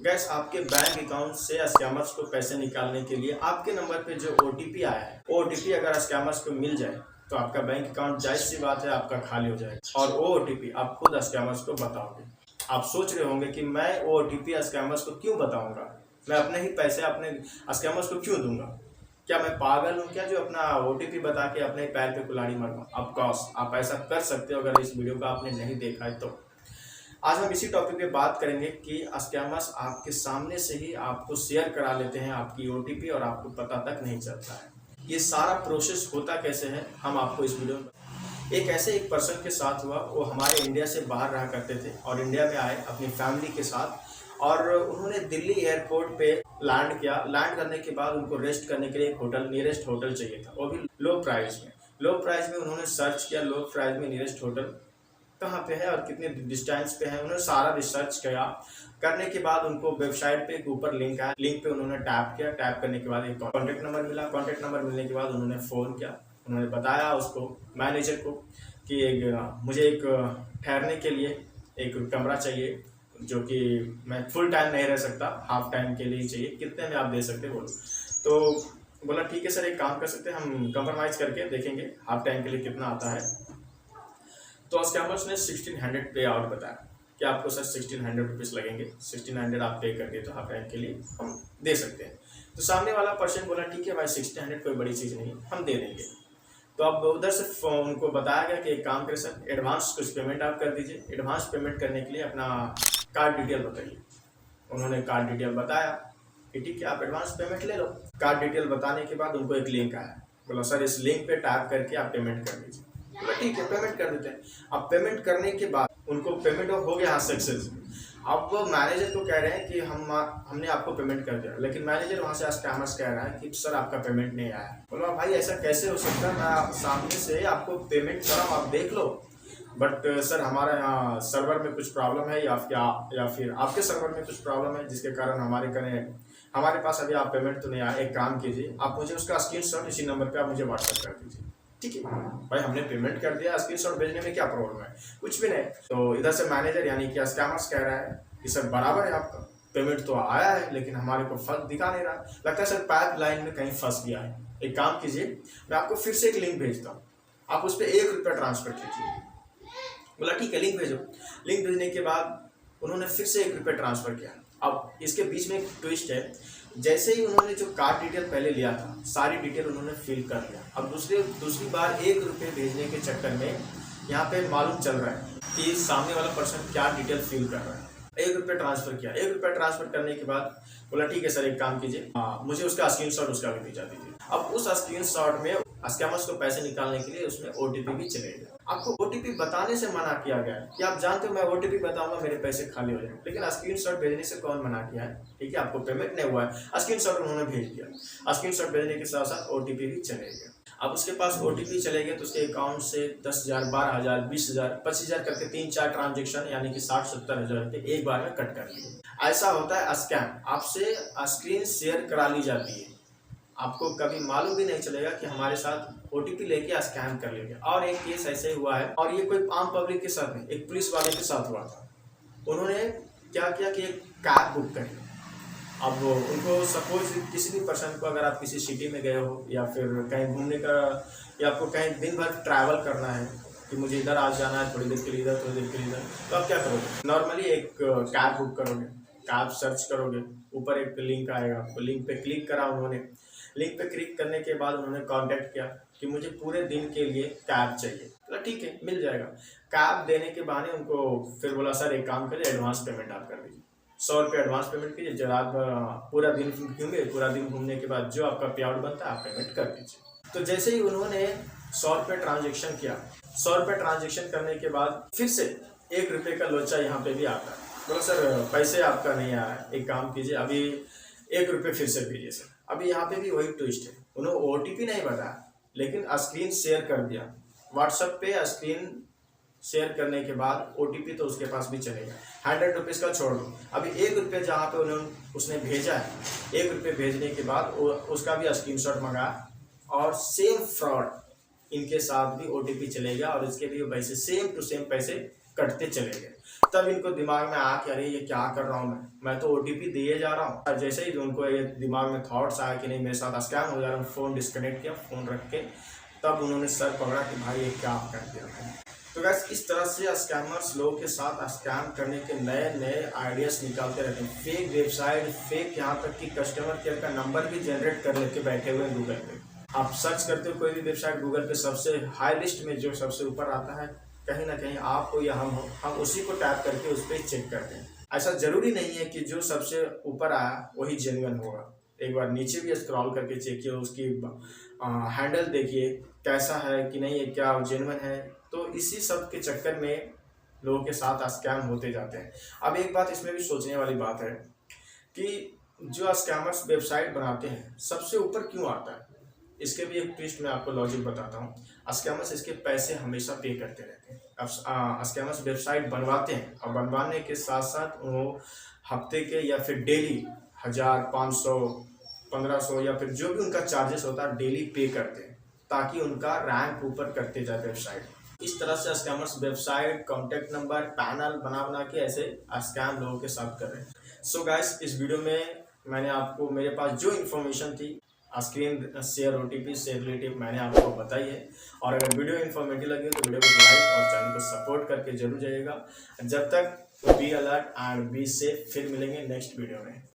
Gas आपके bank account से scammers को पैसे निकालने के लिए आपके नंबर पे जो ओटीपी आया है, वो ओटीपी अगर स्कैमर्स को मिल जाए तो आपका बैंक अकाउंट जायज सी बात है आपका खाली हो जाएगा और वो ओटीपी आप खुद स्कैमर्स को बताओगे। आप सोच रहे होंगे कि मैं वो ओटीपी स्कैमर्स को क्यों बताऊंगा, मैं अपने ही पैसे अपने स्कैमर्स को क्यों दूंगा, क्या मैं पागल हूँ क्या जो अपना ओटीपी बता के अपने पैर पे कुल्हाड़ी मारूंगा। ऑफकोर्स आप ऐसा कर सकते हो अगर इस वीडियो को आपने नहीं देखा है तो। आज हम इसी टॉपिक पे बात करेंगे कि स्कैमर्स आपके सामने से ही आपको शेयर करा लेते हैं आपकी ओटीपी और आपको पता तक नहीं चलता है। ये सारा प्रोसेस होता कैसे है हम आपको इस वीडियो में एक पर्सन के साथ हुआ। वो हमारे इंडिया से बाहर रहा करते थे और इंडिया में आए अपनी फैमिली के साथ और उन्होंने दिल्ली एयरपोर्ट पे लैंड किया। लैंड करने के बाद उनको रेस्ट करने के लिए एक होटल, नियरेस्ट होटल चाहिए था, वो भी लो प्राइस में उन्होंने सर्च किया लो प्राइस में नियरेस्ट होटल कहाँ पे है और कितने डिस्टेंस पे है। उन्होंने सारा रिसर्च किया। करने के बाद उनको वेबसाइट पे एक ऊपर लिंक आया, लिंक पे उन्होंने टैप किया। टैप करने के बाद एक कॉन्टेक्ट नंबर मिला। कॉन्टेक्ट नंबर मिलने के बाद उन्होंने फ़ोन किया। उन्होंने बताया उसको मैनेजर को कि मुझे एक ठहरने के लिए एक कमरा चाहिए जो कि मैं फुल टाइम नहीं रह सकता, हाफ टाइम के लिए चाहिए, कितने में आप दे सकते बोलो। तो बोला ठीक है सर, एक काम कर सकते हैं, हम कंप्रोमाइज़ करके देखेंगे हाफ टाइम के लिए कितना आता है। तो स्कैमर्स ने 1600 पे आउट बताया कि आपको सर 1600 रुपीज़ लगेंगे, 1600 आप पे कर दिए तो हाफ टाइम के लिए हम दे सकते हैं। तो सामने वाला पर्सन बोला ठीक है भाई 1600 कोई बड़ी चीज़ नहीं, हम दे देंगे। तो अब उधर से उनको बताया गया कि एक काम करें सर, एडवांस कुछ पेमेंट आप कर दीजिए। एडवांस पेमेंट करने के लिए अपना कार्ड डिटेल बताइए। उन्होंने कार्ड डिटेल बताया कि ठीक है आप एडवांस पेमेंट ले लो। कार्ड डिटेल बताने के बाद उनको एक लिंक आया, बोला सर इस लिंक पे टैप करके आप पेमेंट कर दीजिए। बोला ठीक है पेमेंट कर देते हैं। अब पेमेंट करने के बाद उनको पेमेंट हो गया सक्सेस। अब वो मैनेजर को कह रहे हैं कि हमने आपको पेमेंट कर दिया, लेकिन मैनेजर वहाँ से स्कैमर्स कह रहा है कि सर आपका पेमेंट नहीं आया। बोला भाई ऐसा कैसे हो सकता है, मैं सामने से आपको पेमेंट करा आप देख लो, बट सर हमारे यहाँ सर्वर में कुछ प्रॉब्लम है या फिर आपके सर्वर में कुछ प्रॉब्लम है जिसके कारण हमारे पास अभी आप पेमेंट तो नहीं आया। एक काम कीजिए, आप मुझे उसका स्क्रीनशॉट इसी नंबर पे आप मुझे व्हाट्सएप कर दीजिए। ठीक है भाई, हमने पेमेंट कर दिया, स्क्रीनशॉट भेजने में क्या प्रॉब्लम है, कुछ भी नहीं। तो इधर से मैनेजर यानी कि स्कैमर्स कह रहा है कि सर बराबर है, आपका पेमेंट तो आया है लेकिन हमारे को फर्क दिखा नहीं रहा, लगता है सर पाइप लाइन में कहीं फंस गया है। एक काम कीजिए, मैं आपको फिर से एक लिंक भेजता हूँ, आप उस पर ₹1 ट्रांसफर कीजिए। बोला ठीक है लिंक भेजो। लिंक भेजने के बाद उन्होंने फिर से ₹1 ट्रांसफर किया। अब इसके बीच में एक ट्विस्ट है, जैसे ही उन्होंने जो कार्ड डिटेल पहले लिया था सारी डिटेल उन्होंने फिल कर लिया। अब दूसरी बार ₹1 भेजने के चक्कर में यहाँ पे मालूम चल रहा है कि सामने वाला पर्सन क्या डिटेल फिल कर रहा है। ₹1 ट्रांसफर किया। ₹1 ट्रांसफर करने के बाद बोला ठीक है सर एक काम कीजिए, मुझे उसका स्क्रीनशॉट उसका भी भेजा दीजिए। अब उस स्क्रीनशॉट में स्कैमर्स को पैसे निकालने के लिए उसमें ओटीपी भी चलेगा। आपको ओटीपी बताने से मना किया गया है कि आप जानते हो मैं ओटीपी बताऊंगा मेरे पैसे खाली हो जाएंगे, लेकिन स्क्रीनशॉट भेजने से कौन मना किया है। ठीक है आपको पेमेंट नहीं हुआ है, स्क्रीनशॉट उन्होंने भेज दिया। स्क्रीनशॉट भेजने के साथ साथ ओटीपी भी चलेगा। अब उसके पास ओटीपी चलेगा तो उसके अकाउंट से 10,000, 12,000, 20,000, 25,000 करके 3-4 ट्रांजेक्शन यानी कि 60-70 हज़ार रुपये एक बार में कट कर लिए। ऐसा होता है स्कैम, आपसे स्क्रीन शेयर करा ली जाती है, आपको कभी मालूम भी नहीं चलेगा कि हमारे साथ ओटीपी लेके स्कैम कर लेंगे। और एक केस ऐसे हुआ है, और ये कोई आम पब्लिक के साथ नहीं, एक पुलिस वाले के साथ हुआ था। उन्होंने क्या किया कि एक कैब बुक करी। अब उनको सपोज किसी भी पर्सन को, अगर आप किसी सिटी में गए हो या फिर कहीं घूमने का, या आपको कहीं दिन भर ट्रैवल करना है कि मुझे इधर आज जाना है, थोड़ी देर के लिए इधर, थोड़ी देर के लिए इधर, तो आप क्या करोगे, नॉर्मली एक कैब बुक करोगे, कैब सर्च करोगे, ऊपर एक लिंक आएगा, तो लिंक पे क्लिक करा उन्होंने। लिंक पे क्लिक करने के बाद उन्होंने कांटेक्ट किया कि मुझे पूरे दिन के लिए कैब चाहिए। तो ठीक है मिल जाएगा। कैब देने के बहाने उनको फिर बोला सर एक काम करिए, एडवांस पेमेंट आप कर दीजिए, ₹100 एडवांस पेमेंट कीजिए, जब आप पूरा दिन घूमेंगे, पूरा दिन घूमने के बाद जो आपका पे आउट बनता है आप पेमेंट कर दीजिए। तो जैसे ही उन्होंने ₹100 ट्रांजेक्शन किया, ₹100 ट्रांजेक्शन करने के बाद फिर से ₹1 का लोचा यहाँ पे भी आता है। बोला सर पैसे आपका नहीं आया है, एक काम कीजिए अभी ₹1 फिर से भेजिए सर। अभी यहाँ पे भी वही ट्विस्ट है, उन्होंने ओटीपी नहीं बताया लेकिन स्क्रीन शेयर कर दिया। व्हाट्सएप पे स्क्रीन शेयर करने के बाद ओटीपी तो उसके पास भी चलेगा। ₹100 का छोड़ दो, अभी ₹1 जहाँ पे उसने भेजा है, ₹1 भेजने के बाद उसका भी स्क्रीनशॉट मंगाया और सेम फ्रॉड इनके साथ भी ओटीपी चलेगा और इसके भी पैसे सेम टू सेम पैसे कटते चले गए। तब इनको दिमाग में आया कि अरे ये क्या कर रहा हूँ मैं तो ओटीपी दिए जा रहा हूँ। जैसे ही उनको ये दिमाग में थॉट्स आया कि नहीं मेरे साथ स्कैम हो जा रहा हूँ, फ़ोन डिस्कनेक्ट किया, फ़ोन रख के तब उन्होंने सर पकड़ा कि भाई ये क्या कर दिया मैंने। तो गैस इस तरह से स्कैमर्स लोगों के साथ स्कैम करने के नए नए आइडियाज़ निकालते रहते हैं। फेक वेबसाइट, फेक यहाँ तक कि कस्टमर केयर का नंबर भी जनरेट कर लेके बैठे हुए हैं गूगल पे। आप सर्च करते हो कोई भी वेबसाइट गूगल पे, सबसे हाई लिस्ट में जो सबसे ऊपर आता है कहीं ना कहीं आपको या हम उसी को टैप करके उस पर चेक करते हैं। ऐसा जरूरी नहीं है कि जो सबसे ऊपर आया वही जेन्युइन होगा। एक बार नीचे भी स्क्रॉल करके चेक किया, उसकी हैंडल देखिए कैसा है कि नहीं, ये क्या जेन्युइन है। तो इसी सब के चक्कर में लोगों के साथ स्कैम होते जाते हैं। अब एक बात इसमें भी सोचने वाली बात है कि जो स्कैमर्स वेबसाइट बनाते हैं सबसे ऊपर क्यों आता है, इसके भी एक ट्विस्ट मैं आपको लॉजिक बताता हूँ। स्कैमर्स इसके पैसे हमेशा पे करते रहते हैं। अब स्कैमर्स वेबसाइट बनवाते हैं और बनवाने के साथ साथ वो हफ्ते के या फिर डेली 1000, 500, 1500 या फिर जो भी उनका चार्जेस होता है डेली पे करते हैं ताकि उनका रैंक ऊपर करते जाए वेबसाइट। इस तरह से scammers website, contact number, panel बना बना के ऐसे स्कैम लोगों के साथ कर रहे हैं। सो गाइस, इस वीडियो में मैंने आपको मेरे पास जो इन्फॉर्मेशन थी स्क्रीन शेयर ओटीपी से रिलेटिव मैंने आपको बताई है। और अगर वीडियो इन्फॉर्मेटिव लगी तो वीडियो को लाइक और चैनल को सपोर्ट करके जरूर जाइएगा। जब तक be alert and be safe, फिर मिलेंगे नेक्स्ट वीडियो में।